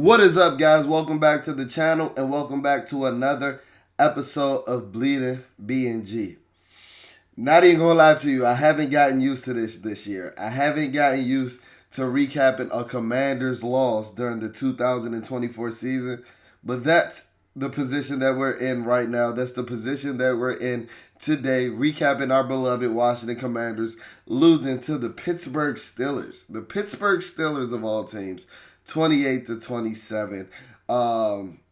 What is up, guys? Welcome back to the channel and welcome back to another episode of Bleeding B&G. Not even gonna lie to you, I haven't gotten used to this year. I haven't gotten used to recapping a Commanders loss during the 2024 season, but that's the position that we're in right now. That's the position that we're in today, recapping our beloved Washington Commanders losing to the Pittsburgh Steelers. The Pittsburgh Steelers of all teams. 28-27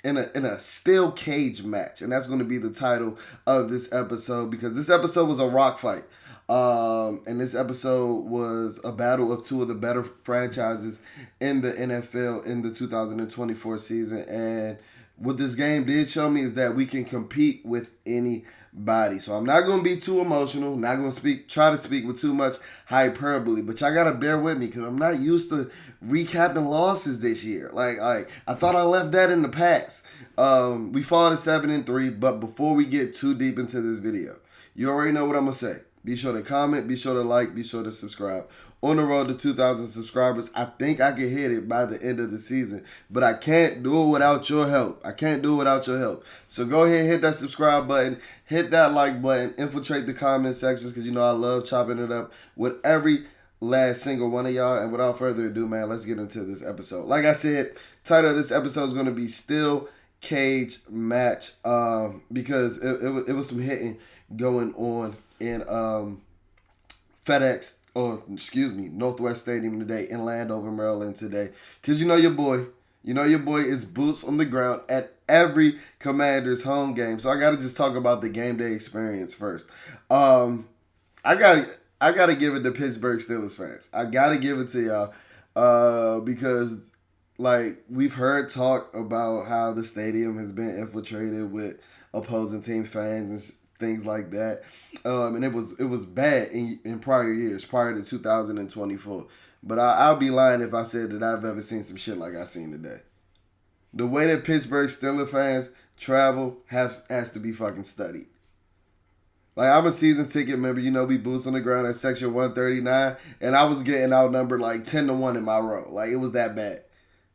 in a steel cage match, and that's going to be the title of this episode because this episode was a rock fight, and this episode was a battle of two of the better franchises in the NFL in the 2024 season. And what this game did show me is that we can compete with anybody. So I'm not going to be too emotional, not going to try to speak with too much hyperbole, but y'all got to bear with me because I'm not used to recapping losses this year. Like I thought I left that in the past. We fall to 7-3, but before we get too deep into this video, you already know what I'm going to say. Be sure to comment, be sure to like, be sure to subscribe. On the road to 2,000 subscribers, I think I can hit it by the end of the season, but I can't do it without your help. So go ahead and hit that subscribe button, hit that like button, infiltrate the comment sections because you know I love chopping it up with every last single one of y'all. And without further ado, man, let's get into this episode. Like I said, title of this episode is going to be Steel Cage Match because it was some hitting going on in Northwest Stadium today in Landover, Maryland today. Because you know your boy is boots on the ground at every Commanders home game. So I got to just talk about the game day experience first. I got to give it to Pittsburgh Steelers fans. I got to give it to y'all because like we've heard talk about how the stadium has been infiltrated with opposing team fans and things like that. And it was bad in prior years, prior to 2024. But I'll be lying if I said that I've ever seen some shit like I seen today. The way that Pittsburgh Steelers fans travel has to be fucking studied. Like, I'm a season ticket member. You know, we boots on the ground at section 139, and I was getting outnumbered like 10-1 in my row. Like, it was that bad.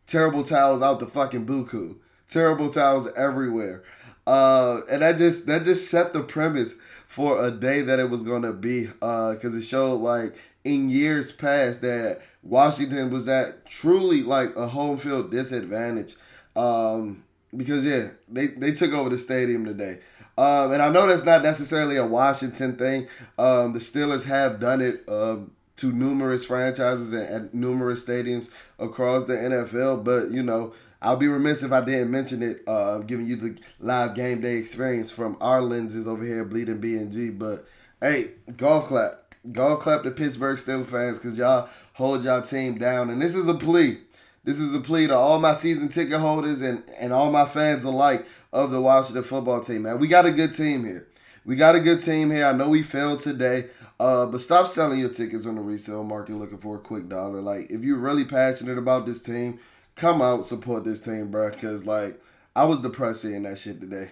Terrible towels out the fucking buku. Terrible towels everywhere. And that just set the premise for a day that it was going to be, because it showed like in years past that Washington was at truly like a home field disadvantage, because yeah, they took over the stadium today. And I know that's not necessarily a Washington thing. The Steelers have done it to numerous franchises and numerous stadiums across the NFL, but you know, I'll be remiss if I didn't mention it, giving you the live game day experience from our lenses over here, Bleeding B&G. But, hey, golf clap. Golf clap to Pittsburgh Steelers fans because y'all hold y'all team down. And this is a plea. This is a plea to all my season ticket holders and all my fans alike of the Washington football team, man. We got a good team here. I know we failed today, but stop selling your tickets on the resale market looking for a quick dollar. Like, if you're really passionate about this team, come out, support this team, bro, because, like, I was depressed seeing that shit today.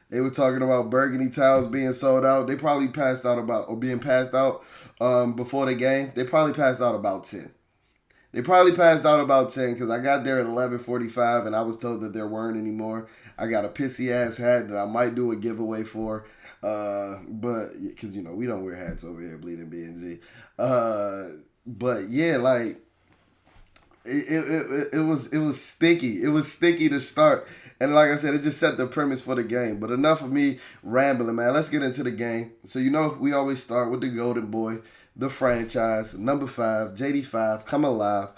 They were talking about burgundy towels being sold out. They probably passed out being passed out before the game. They probably passed out about 10. Because I got there at 11:45 and I was told that there weren't any more. I got a pissy-ass hat that I might do a giveaway for, but because, you know, we don't wear hats over here, Bleeding B&G. But, yeah, like, It was sticky. It was sticky to start. And like I said, it just set the premise for the game. But enough of me rambling, man. Let's get into the game. So, you know, we always start with the golden boy, the franchise, number 5, JD5, come alive.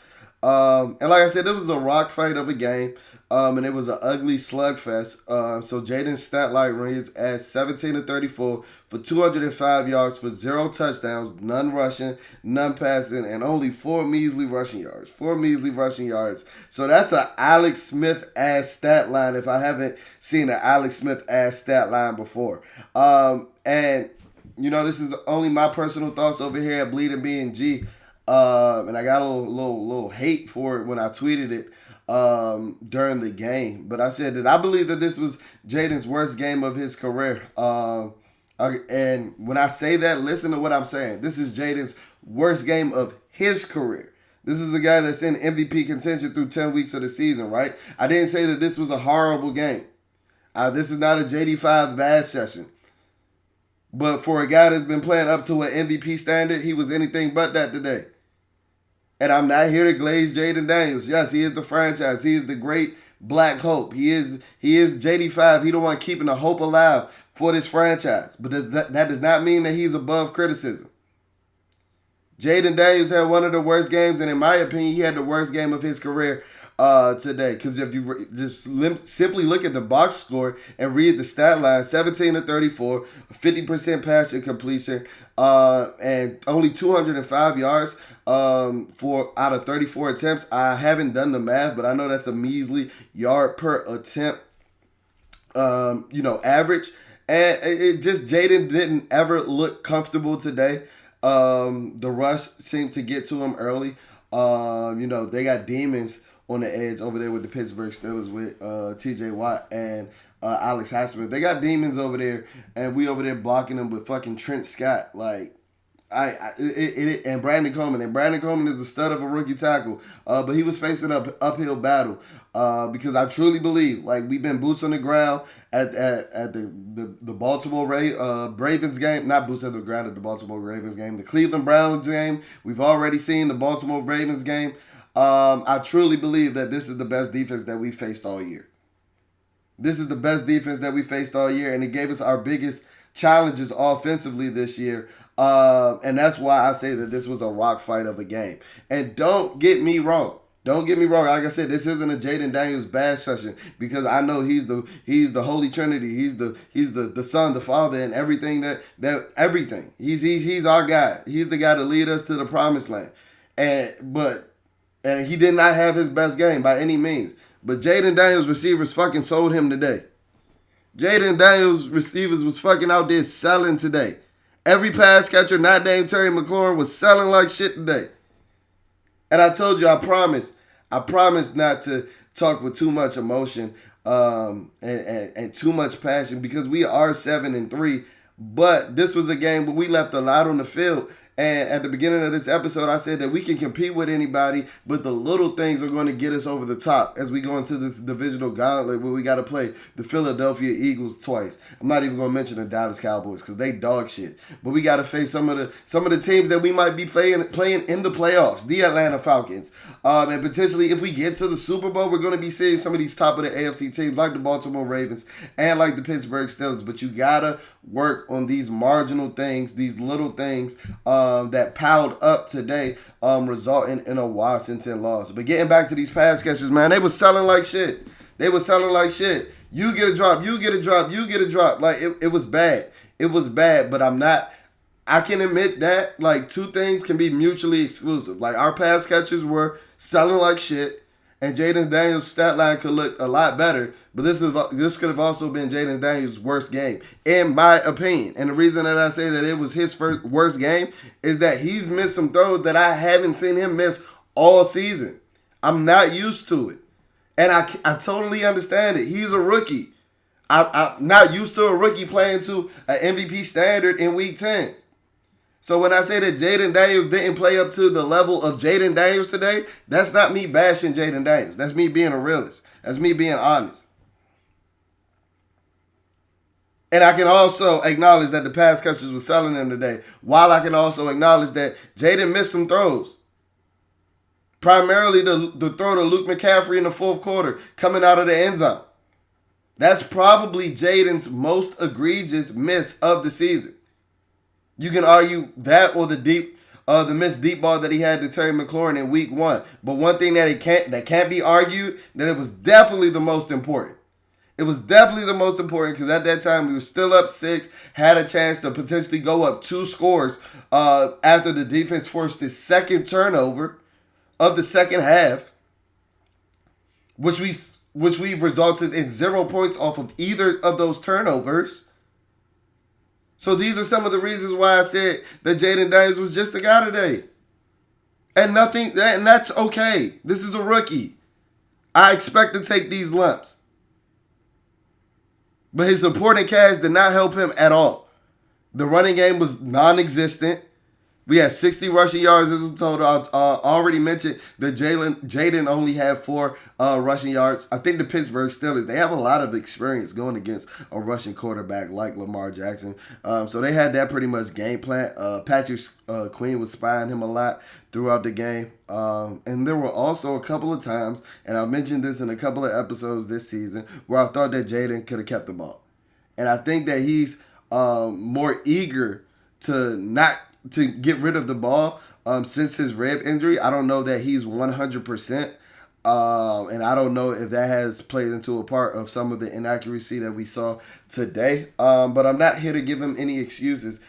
And like I said, it was a rock fight of a game, and it was an ugly slugfest. So Jayden's stat line reads as 17-34 for 205 yards for 0 touchdowns, none rushing, none passing, and only 4 measly rushing yards. So that's an Alex Smith-ass stat line if I haven't seen an Alex Smith-ass stat line before. And, you know, this is only my personal thoughts over here at Bleeding B&G. And I got a little hate for it when I tweeted it during the game. But I said that I believe that this was Jayden's worst game of his career. And when I say that, listen to what I'm saying. This is Jayden's worst game of his career. This is a guy that's in MVP contention through 10 weeks of the season, right? I didn't say that this was a horrible game. This is not a JD5 bad session. But for a guy that's been playing up to an MVP standard, he was anything but that today. And I'm not here to glaze Jayden Daniels. Yes, he is the franchise. He is the great black hope. He is JD5. He the one keeping the hope alive for this franchise. But that does not mean that he's above criticism. Jayden Daniels had one of the worst games, and in my opinion, he had the worst game of his career today. Because if you simply look at the box score and read the stat line, 17 to 34, 50% passion completion, and only 205 yards for out of 34 attempts. I haven't done the math, but I know that's a measly yard per attempt, average. And it just, Jayden didn't ever look comfortable today. The rush seemed to get to him early. They got demons on the edge over there with the Pittsburgh Steelers with TJ Watt and Alex Highsmith. They got demons over there, and we over there blocking them with fucking Trent Scott. Like, and Brandon Coleman. And Brandon Coleman is the stud of a rookie tackle. But he was facing an uphill battle. Because I truly believe, like, we've been boots on the ground at the Baltimore Ravens game. Not boots on the ground at the Baltimore Ravens game. The Cleveland Browns game. We've already seen the Baltimore Ravens game. I truly believe that this is the best defense that we faced all year. This is the best defense that we faced all year, and it gave us our biggest challenges offensively this year. And that's why I say that this was a rock fight of a game. And don't get me wrong. Like I said, this isn't a Jayden Daniels bash session, because I know he's the Holy Trinity. He's the Son, the Father, and everything that everything. He's our guy. He's the guy to lead us to the promised land. And he did not have his best game by any means. But Jayden Daniels receivers fucking sold him today. Jayden Daniels receivers was fucking out there selling today. Every pass catcher not named Terry McLaurin was selling like shit today. And I told you, I promise not to talk with too much emotion and too much passion, because we are 7-3. But this was a game where we left a lot on the field. And at the beginning of this episode, I said that we can compete with anybody, but the little things are going to get us over the top as we go into this divisional gauntlet where we got to play the Philadelphia Eagles twice. I'm not even going to mention the Dallas Cowboys because they dog shit. But we got to face some of the teams that we might be playing in the playoffs, the Atlanta Falcons. And potentially, if we get to the Super Bowl, we're going to be seeing some of these top of the AFC teams like the Baltimore Ravens and like the Pittsburgh Steelers. But you got to work on these marginal things, these little things that piled up today, resulting in a Washington loss. But getting back to these pass catchers, man, they was selling like shit. You get a drop, you get a drop, you get a drop. Like, it was bad. It was bad, but I can admit that, like, two things can be mutually exclusive. Like, our pass catchers were selling like shit, and Jayden Daniels' stat line could look a lot better, but this could have also been Jayden Daniels' worst game, in my opinion. And the reason that I say that it was his worst game is that he's missed some throws that I haven't seen him miss all season. I'm not used to it. And I totally understand it. He's a rookie. I'm not used to a rookie playing to an MVP standard in Week 10. So when I say that Jayden Daniels didn't play up to the level of Jayden Daniels today, that's not me bashing Jayden Daniels. That's me being a realist. That's me being honest. And I can also acknowledge that the pass catchers were selling them today, while I can also acknowledge that Jayden missed some throws. Primarily the throw to Luke McCaffrey in the fourth quarter coming out of the end zone. That's probably Jayden's most egregious miss of the season. You can argue that or the missed deep ball that he had to Terry McLaurin in Week 1. But one thing that can't be argued, that it was definitely the most important. It was definitely the most important because at that time we were still up 6, had a chance to potentially go up 2 scores after the defense forced the second turnover of the second half, which we resulted in 0 points off of either of those turnovers. So these are some of the reasons why I said that Jayden Daniels was just a guy today. And that's okay. This is a rookie. I expect to take these lumps. But his supporting cast did not help him at all. The running game was non-existent. We had 60 rushing yards as a total. I already mentioned that Jayden only had 4 rushing yards. I think the Pittsburgh Steelers, they have a lot of experience going against a rushing quarterback like Lamar Jackson. So they had that pretty much game plan. Patrick Queen was spying him a lot throughout the game. And there were also a couple of times, and I mentioned this in a couple of episodes this season, where I thought that Jayden could have kept the ball. And I think that he's more eager to get rid of the ball since his rib injury. I don't know that he's 100%. And I don't know if that has played into a part of some of the inaccuracy that we saw today. But I'm not here to give him any excuses.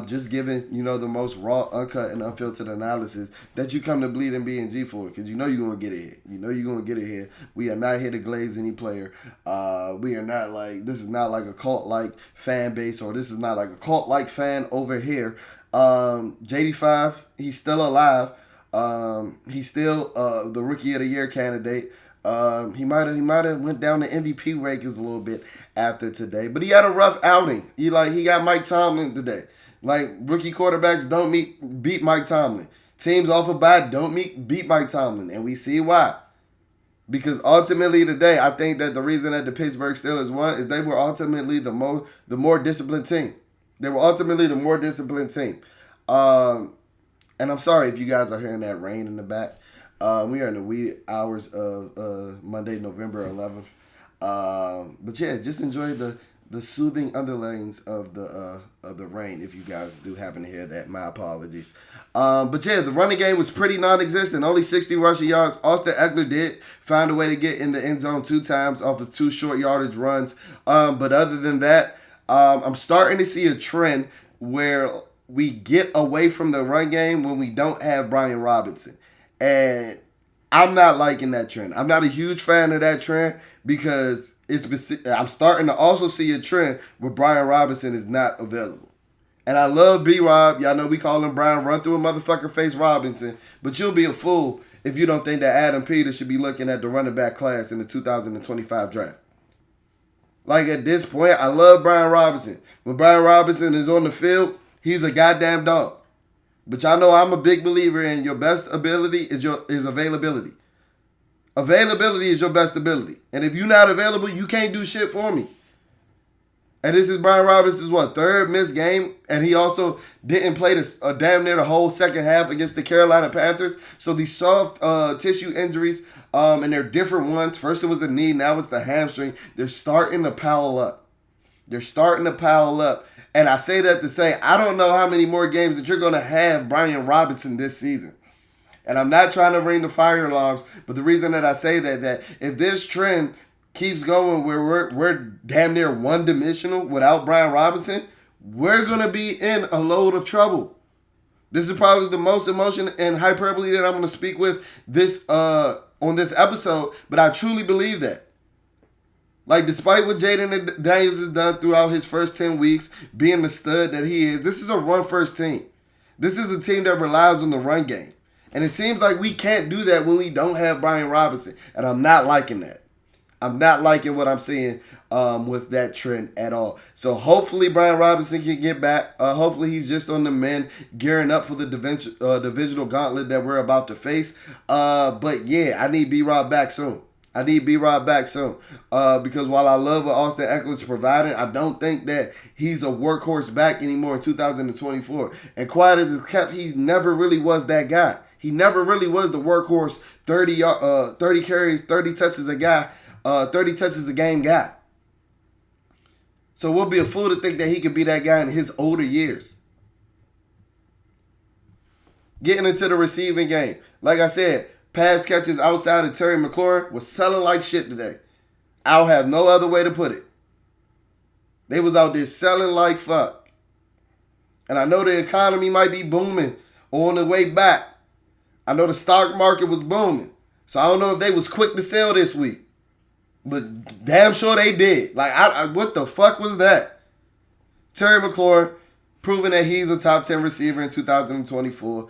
Just giving, the most raw, uncut, and unfiltered analysis that you come to Bleed and B&G for. Because you're going to get it here. You're going to get it here. We are not here to glaze any player. We are not this is not like a cult-like fan base, or this is not like a cult-like fan over here. JD5, he's still alive. He's still the Rookie of the Year candidate. He might have went down the MVP rankings a little bit after today, but he had a rough outing. He got Mike Tomlin today. Rookie quarterbacks don't beat Mike Tomlin. Teams off of bye don't beat Mike Tomlin, and we see why. Because ultimately today, I think that the reason that the Pittsburgh Steelers won is they were ultimately the more disciplined team. They were ultimately the more disciplined team. And I'm sorry if you guys are hearing that rain in the back. We are in the wee hours of Monday, November 11th. But yeah, just enjoy the soothing underlays of the rain. If you guys do happen to hear that, my apologies. But yeah, the running game was pretty non-existent. Only 60 rushing yards. Austin Eckler did find a way to get in the end zone 2 times off of 2 short yardage runs. But other than that, I'm starting to see a trend where we get away from the run game when we don't have Brian Robinson. And I'm not liking that trend. I'm not a huge fan of that trend because I'm starting to also see a trend where Brian Robinson is not available. And I love B-Rob. Y'all know we call him Brian Run Through a Motherfucker Face Robinson. But you'll be a fool if you don't think that Adam Peters should be looking at the running back class in the 2025 draft. At this point, I love Brian Robinson. When Brian Robinson is on the field, he's a goddamn dog. But y'all know I'm a big believer in your best ability is availability. Availability is your best ability. And if you're not available, you can't do shit for me. And this is Brian Robinson's, 3rd missed game. And he also didn't play damn near the whole second half against the Carolina Panthers. So these soft tissue injuries, and they're different ones. First it was the knee, now it's the hamstring. They're starting to pile up. And I say that to say, I don't know how many more games that you're going to have Brian Robinson this season. And I'm not trying to ring the fire alarms, but the reason that I say that if this trend keeps going where we're damn near one-dimensional without Brian Robinson, we're going to be in a load of trouble. This is probably the most emotion and hyperbole that I'm going to speak with on this episode, but I truly believe that. Despite what Jayden Daniels has done throughout his first 10 weeks, being the stud that he is, this is a run-first team. This is a team that relies on the run game. And it seems like we can't do that when we don't have Brian Robinson. And I'm not liking that. I'm not liking what I'm seeing with that trend at all. So hopefully Brian Robinson can get back. Hopefully he's just on the mend, gearing up for the divisional gauntlet that we're about to face. But yeah, I need B-Rob back soon. Because while I love what Austin Eckler's providing, I don't think that he's a workhorse back anymore in 2024. And quiet as it's kept, he never really was that guy. He never really was the workhorse 30 carries, 30 touches a game guy. So we'll be a fool to think that he could be that guy in his older years. Getting into the receiving game. Like I said, pass catches outside of Terry McLaurin was selling like shit today. I'll have no other way to put it. They was out there selling like fuck. And I know the economy might be booming on the way back. I know the stock market was booming. So I don't know if they was quick to sell this week. But damn sure they did. What the fuck was that? Terry McLaurin proving that he's a top 10 receiver in 2024.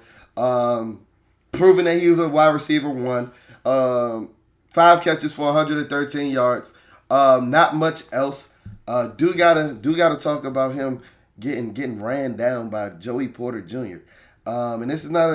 Proving that he was a wide receiver 1. 5 catches for 113 yards. Not much else. Do gotta talk about him getting ran down by Joey Porter Jr. And this is not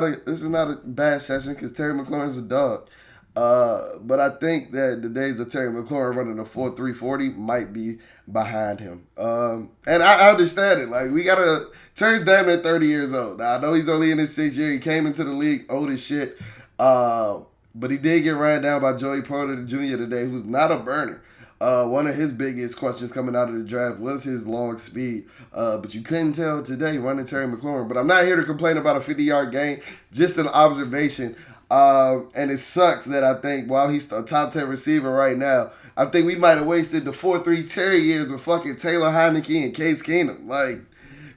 a bad session because Terry McLaurin's a dog. But I think that the days of Terry McLaurin running a 4.340 might be behind him. And I understand it. Like, we gotta Terry's damn near 30 years old. Now, I know he's only in his 6th year. He came into the league old as shit. But he did get ran down by Joey Porter Jr. today, who's not a burner. One of his biggest questions coming out of the draft was his long speed. But you couldn't tell today running Terry McLaurin. But I'm not here to complain about a 50-yard gain, just an observation. And it sucks that I think while he's a top 10 receiver right now, I think we might have wasted the 4.3 Terry years with fucking Taylor Heineke and Case Keenum. Like,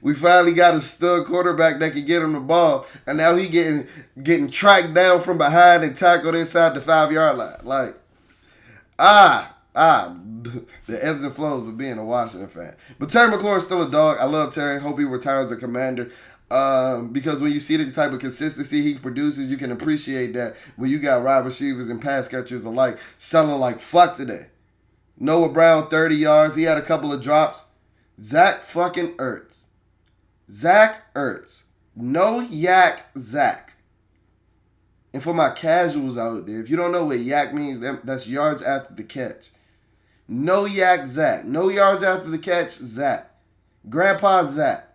we finally got a stud quarterback that can get him the ball, and now he getting tracked down from behind and tackled inside the 5-yard line. Like, the ebbs and flows of being a Washington fan. But Terry McLaurin's still a dog. I love Terry. Hope he retires a Commander. Because when you see the type of consistency he produces, you can appreciate that when you got wide receivers and pass catchers alike selling like fuck today. Noah Brown, 30 yards. He had a couple of drops. Zach fucking Ertz. Zach Ertz. No yak Zach. And for my casuals out there, if you don't know what yak means, that's yards after the catch. No yak Zach. No yards after the catch, Zach. Grandpa Zach.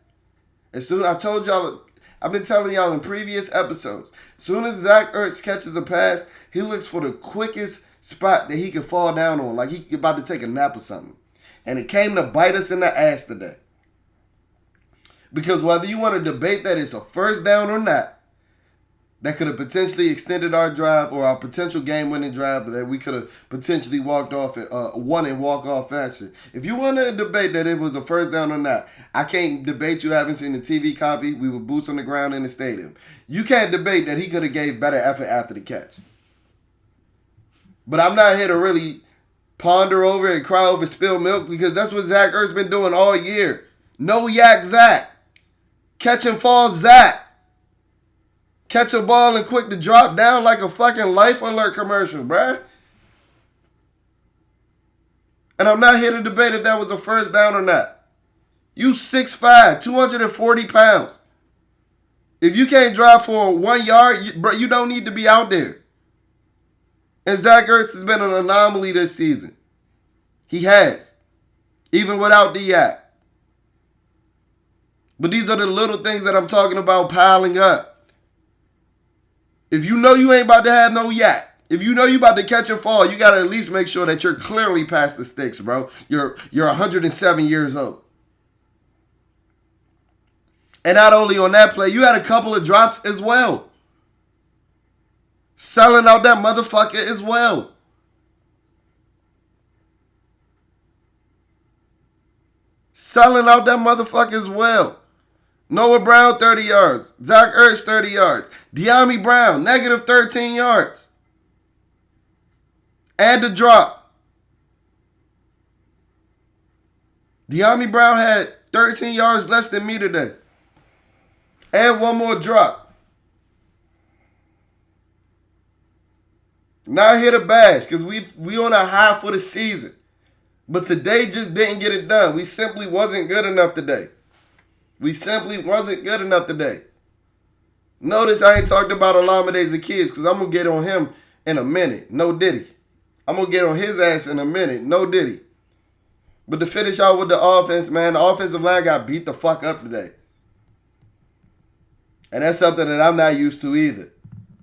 As soon I told y'all, I've been telling y'all in previous episodes, as soon as Zach Ertz catches a pass, he looks for the quickest spot that he can fall down on, like he about to take a nap or something. And it came to bite us in the ass today. Because whether you want to debate that it's a first down or not, that could have potentially extended our drive or our potential game-winning drive that we could have potentially walked off won and walk off faster. If you want to debate that it was a first down or not, I can't debate you haven't seen the TV copy. We were boots on the ground in the stadium. You can't debate that he could have gave better effort after the catch. But I'm not here to really ponder over and cry over spilled milk because that's what Zach Ertz been doing all year. No yak Zach. Catch and fall Zach. Catch a ball and quick to drop down like a fucking Life Alert commercial, bruh. And I'm not here to debate if that was a first down or not. You 6'5", 240 pounds. If you can't drive for 1 yard, you don't need to be out there. And Zach Ertz has been an anomaly this season. He has. Even without the yak. But these are the little things that I'm talking about piling up. If you know you ain't about to have no yak, if you know you about to catch a fall, you got to at least make sure that you're clearly past the sticks, bro. You're 107 years old. And not only on that play, you had a couple of drops as well. Selling out that motherfucker as well. Selling out that motherfucker as well. Noah Brown, 30 yards. Zach Ertz, 30 yards. De'Ami Brown, negative 13 yards. And a drop. De'Ami Brown had 13 yards less than me today. And one more drop. Not here to bash because we on a high for the season. But today just didn't get it done. We simply wasn't good enough today. We simply wasn't good enough today. Notice I ain't talked about Olamide Zaccheaus because I'm going to get on him in a minute. No diddy. I'm going to get on his ass in a minute. No diddy. But to finish out with the offense, man, the offensive line got beat the fuck up today. And that's something that I'm not used to either.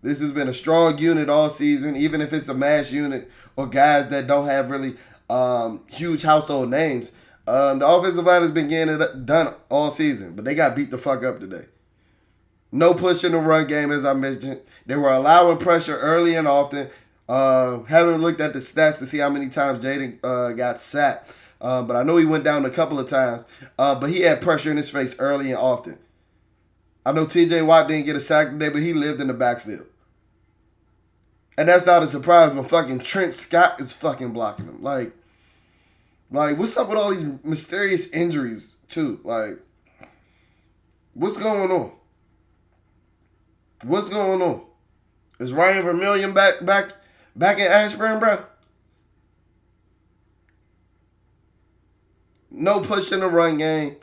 This has been a strong unit all season, even if it's a mass unit or guys that don't have really huge household names. The offensive line has been getting it done all season, but they got beat the fuck up today. No push in the run game, as I mentioned. They were allowing pressure early and often. Haven't looked at the stats to see how many times Jayden got sacked, but I know he went down a couple of times. But he had pressure in his face early and often. I know T.J. Watt didn't get a sack today, but he lived in the backfield. And that's not a surprise when fucking Trent Scott is fucking blocking him. Like, what's up with all these mysterious injuries, too? Like, what's going on? What's going on? Is Ryan Vermillion back in Ashburn, bro? No push in the run game.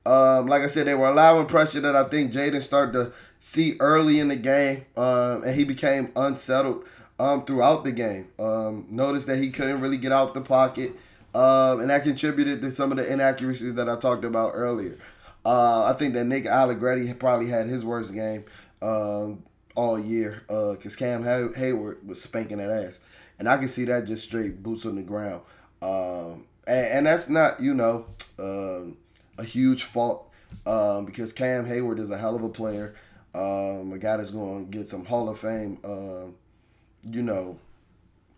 Like I said, they were allowing pressure that I think Jayden started to see early in the game, and he became unsettled throughout the game. Noticed that he couldn't really get out the pocket, and that contributed to some of the inaccuracies that I talked about earlier. I think that Nick Allegretti probably had his worst game all year because Cam Hayward was spanking that ass. And I can see that just straight boots on the ground. And that's not, a huge fault because Cam Hayward is a hell of a player. A guy that's going to get some Hall of Fame,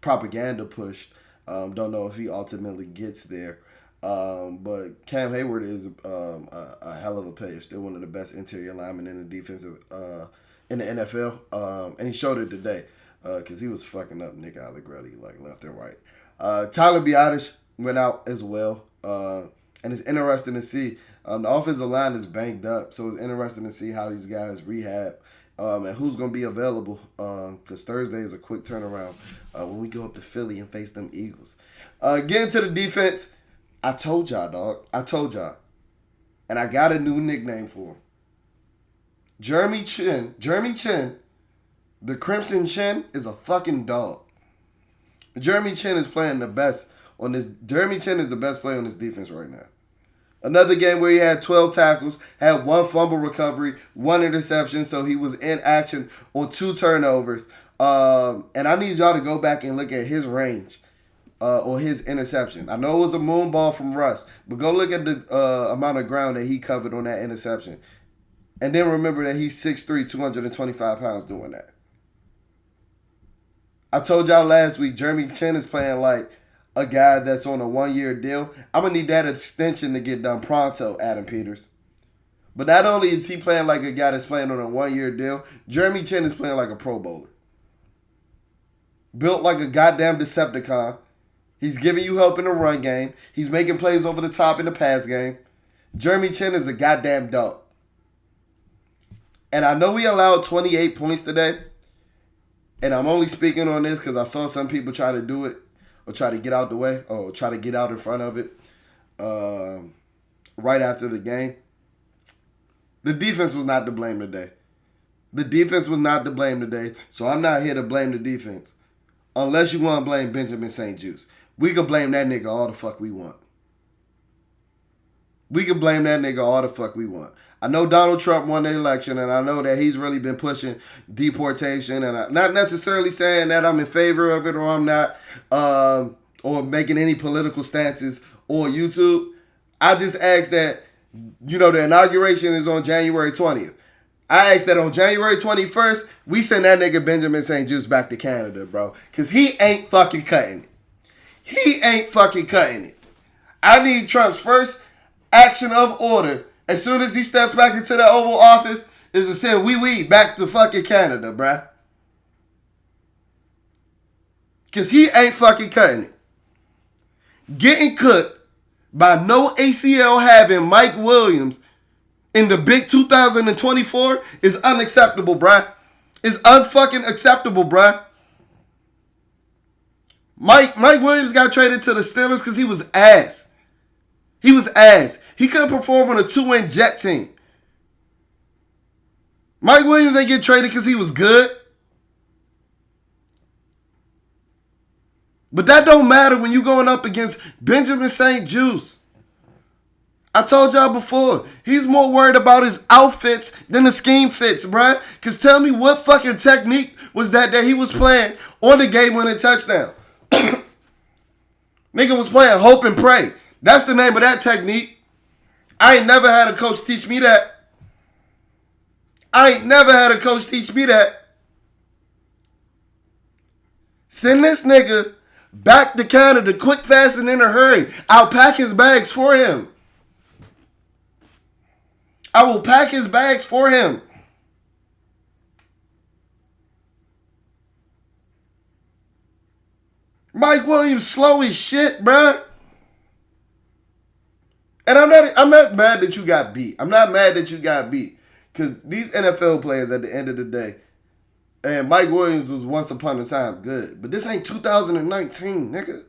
propaganda pushed. Don't know if he ultimately gets there. But Cam Hayward is a hell of a player. Still one of the best interior linemen in the defensive in the NFL. And he showed it today because he was fucking up Nick Allegretti like left and right. Tyler Biotish went out as well. And it's interesting to see. The offensive line is banged up, so it's interesting to see how these guys rehab and who's going to be available because Thursday is a quick turnaround when we go up to Philly and face them Eagles. Getting to the defense, I told y'all, dog. I told y'all. And I got a new nickname for him. Jeremy Chin, the Crimson Chin, is a fucking dog. Jeremy Chin is playing the best on this. Jeremy Chin is the best player on this defense right now. Another game where he had 12 tackles, had 1 fumble recovery, 1 interception, so he was in action on 2 turnovers. And I need y'all to go back and look at his range or his interception. I know it was a moon ball from Russ, but go look at the amount of ground that he covered on that interception. And then remember that he's 6'3", 225 pounds doing that. I told y'all last week, Jeremy Chin is playing like a guy that's on a 1-year deal. I'm going to need that extension to get done pronto, Adam Peters. But not only is he playing like a guy that's playing on a 1-year deal, Jeremy Chin is playing like a Pro Bowler. Built like a goddamn Decepticon. He's giving you help in the run game. He's making plays over the top in the pass game. Jeremy Chin is a goddamn dog. And I know we allowed 28 points today. And I'm only speaking on this because I saw some people try to do it or try to get out the way or try to get out in front of it right after the game. The defense was not to blame today. The defense was not to blame today, so I'm not here to blame the defense. Unless you want to blame Benjamin St. Juste. We can blame that nigga all the fuck we want. We can blame that nigga all the fuck we want. I know Donald Trump won the election, and I know that he's really been pushing deportation, and I'm not necessarily saying that I'm in favor of it or I'm not, or making any political stances on YouTube. I just ask that, the inauguration is on January 20th. I ask that on January 21st, we send that nigga Benjamin St. Juste back to Canada, bro, because he ain't fucking cutting it. He ain't fucking cutting it. I need Trump's first action of order as soon as he steps back into the Oval Office is to send wee back to fucking Canada, bruh. Because he ain't fucking cutting it. Getting cooked by no ACL having Mike Williams in the big 2024 is unacceptable, bruh. It's unfucking acceptable, bruh. Mike Williams got traded to the Steelers because he was ass. He was ass. He couldn't perform on a 2-win Jet team. Mike Williams ain't get traded because he was good. But that don't matter when you going up against Benjamin St. Juste. I told y'all before, he's more worried about his outfits than the scheme fits, bruh. Because tell me what fucking technique was that he was playing on the game-winning touchdown. Nigga was playing hope and pray. That's the name of that technique. I ain't never had a coach teach me that. Send this nigga back to Canada quick, fast, and in a hurry. I'll pack his bags for him. I will pack his bags for him. Mike Williams slow as shit, bruh. And I'm not mad that you got beat. I'm not mad that you got beat. Because these NFL players at the end of the day, and Mike Williams was once upon a time good. But this ain't 2019, nigga.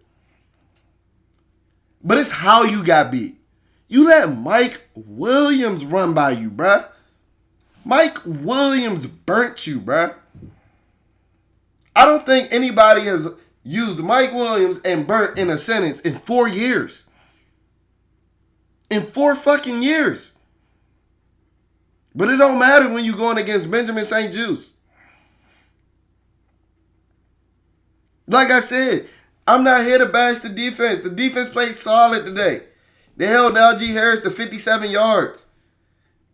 But it's how you got beat. You let Mike Williams run by you, bruh. Mike Williams burnt you, bruh. I don't think anybody has used Mike Williams and burnt in a sentence in 4 years. In 4 fucking years. But it don't matter when you're going against Benjamin St. Juice. Like I said, I'm not here to bash the defense. The defense played solid today. They held Najee Harris to 57 yards.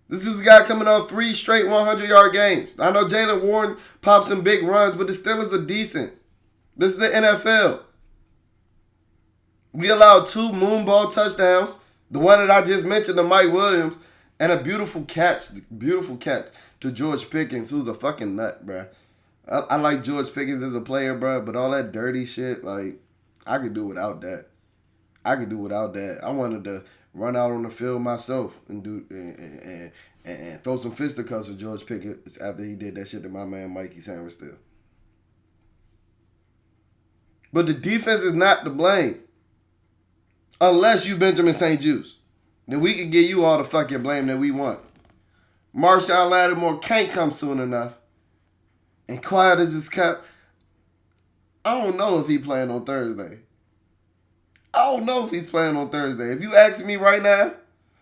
This is a guy coming off 3 straight 100-yard games. I know Jalen Warren popped some big runs, but the Steelers are decent. This is the NFL. We allowed 2 moonball touchdowns. The one that I just mentioned to Mike Williams. And a beautiful catch to George Pickens, who's a fucking nut, bruh. I like George Pickens as a player, bruh, but all that dirty shit, like, I could do without that. I wanted to run out on the field myself and throw some fisticuffs with George Pickens after he did that shit to my man Mikey Sanders. But the defense is not to blame. Unless you Benjamin St. Juice. Then we can give you all the fucking blame that we want. Marshawn Lattimore can't come soon enough. And quiet as it's kept, I don't know if he's playing on Thursday. If you ask me right now,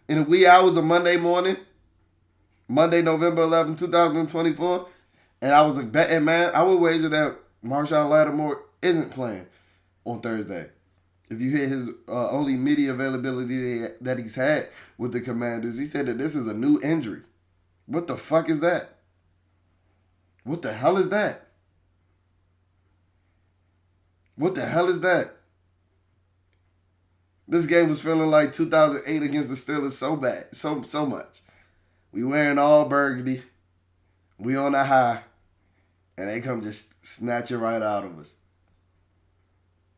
in the wee hours of Monday morning, Monday, November 11, 2024, and I was a betting man, I would wager that Marshawn Lattimore isn't playing on Thursday. If you hear his only media availability that he's had with the Commanders, he said that this is a new injury. What the fuck is that? What the hell is that? This game was feeling like 2008 against the Steelers so bad, so much. We wearing all burgundy. We on a high. And they come just snatch it right out of us.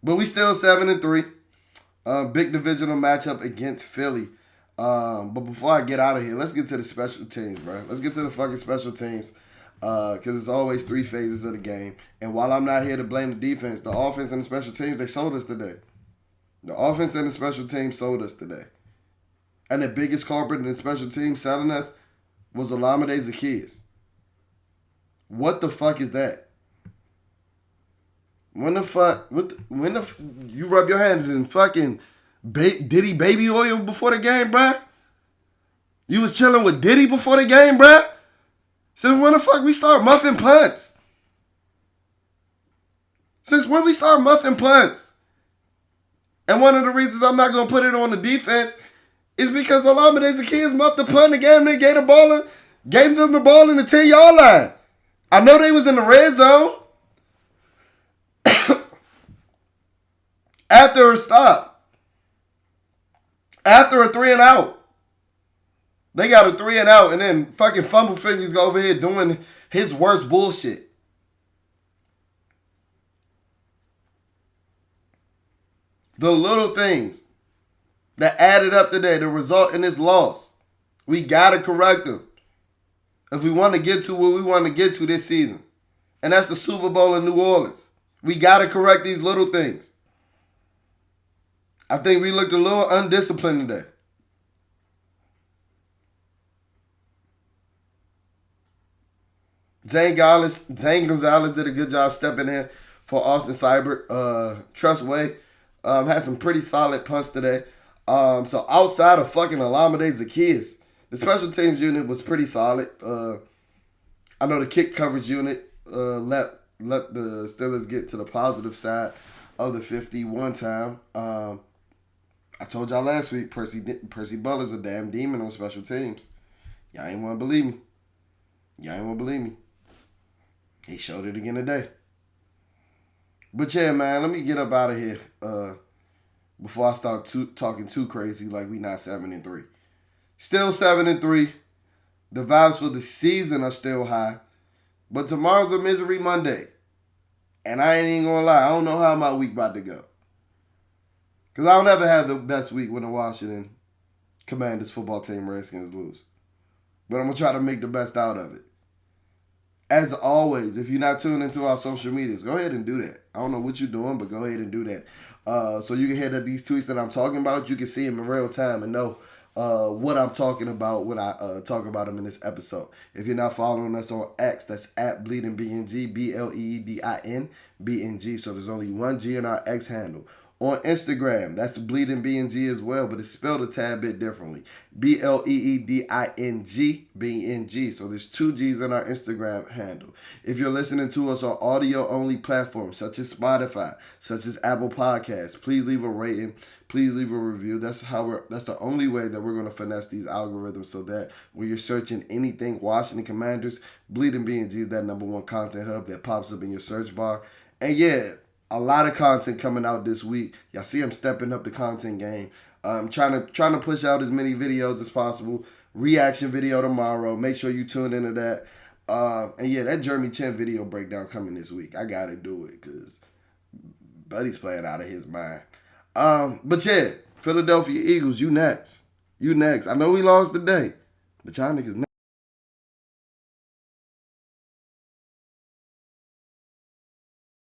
But we still 7-3. Big divisional matchup against Philly. But before I get out of here, let's get to the special teams, bro. Let's get to the fucking special teams. Because it's always 3 phases of the game. And while I'm not here to blame the defense, the offense and the special teams, they sold us today. The offense and the special teams sold us today. And the biggest culprit in the special teams selling us was Olamide Zaccheaus. What the fuck is that? When the fuck you rub your hands in fucking Diddy baby oil before the game, bruh? You was chilling with Diddy before the game, bruh? Since when the fuck we start muffing punts? And one of the reasons I'm not gonna put it on the defense is because Olamide Zaccheaus muffed the punt again. They gave them the ball in the 10-yard line. I know they was in the red zone. After a stop. After a 3 and out. They got a 3 and out, and then fucking Fumble Fingers go over here doing his worst bullshit. The little things that added up today to result in this loss, we got to correct them if we want to get to where we want to get to this season. And that's the Super Bowl in New Orleans. We got to correct these little things. I think we looked a little undisciplined today. Zane Gonzalez did a good job stepping in for Austin Seibert. Trustway had some pretty solid punts today. So outside of fucking Olamide Zaccheaus, the special teams unit was pretty solid. I know the kick coverage unit let the Steelers get to the positive side of the 50 one time. I told y'all last week, Percy Butler's a damn demon on special teams. Y'all ain't want to believe me. He showed it again today. But yeah, man, let me get up out of here before I start talking too crazy like we not 7-3. Still 7-3. The vibes for the season are still high. But tomorrow's a misery Monday. And I ain't even gonna lie, I don't know how my week about to go. Because I don't ever have the best week when the Washington Commanders football team Redskins lose. But I'm going to try to make the best out of it. As always, if you're not tuned into our social medias, go ahead and do that. I don't know what you're doing, but go ahead and do that. So you can hear that these tweets that I'm talking about, you can see them in real time and know what I'm talking about when I talk about them in this episode. If you're not following us on X, that's at BleedingBNG, BleedingBNG. So there's only one G in our X handle. On Instagram, that's BleedingBNG as well, but it's spelled a tad bit differently. BleedingBNG. So there's two G's in our Instagram handle. If you're listening to us on audio-only platforms such as Spotify, such as Apple Podcasts, please leave a rating. Please leave a review. That's the only way that we're gonna finesse these algorithms so that when you're searching anything Washington Commanders, Bleeding BNG is that #1 content hub that pops up in your search bar. And yeah, a lot of content coming out this week. Y'all see I'm stepping up the content game. I'm trying to push out as many videos as possible. Reaction video tomorrow. Make sure you tune into that. And yeah, that Jeremy Chin video breakdown coming this week. I gotta do it because Buddy's playing out of his mind. But yeah, Philadelphia Eagles, you next. You next. I know we lost today, but y'all niggas next.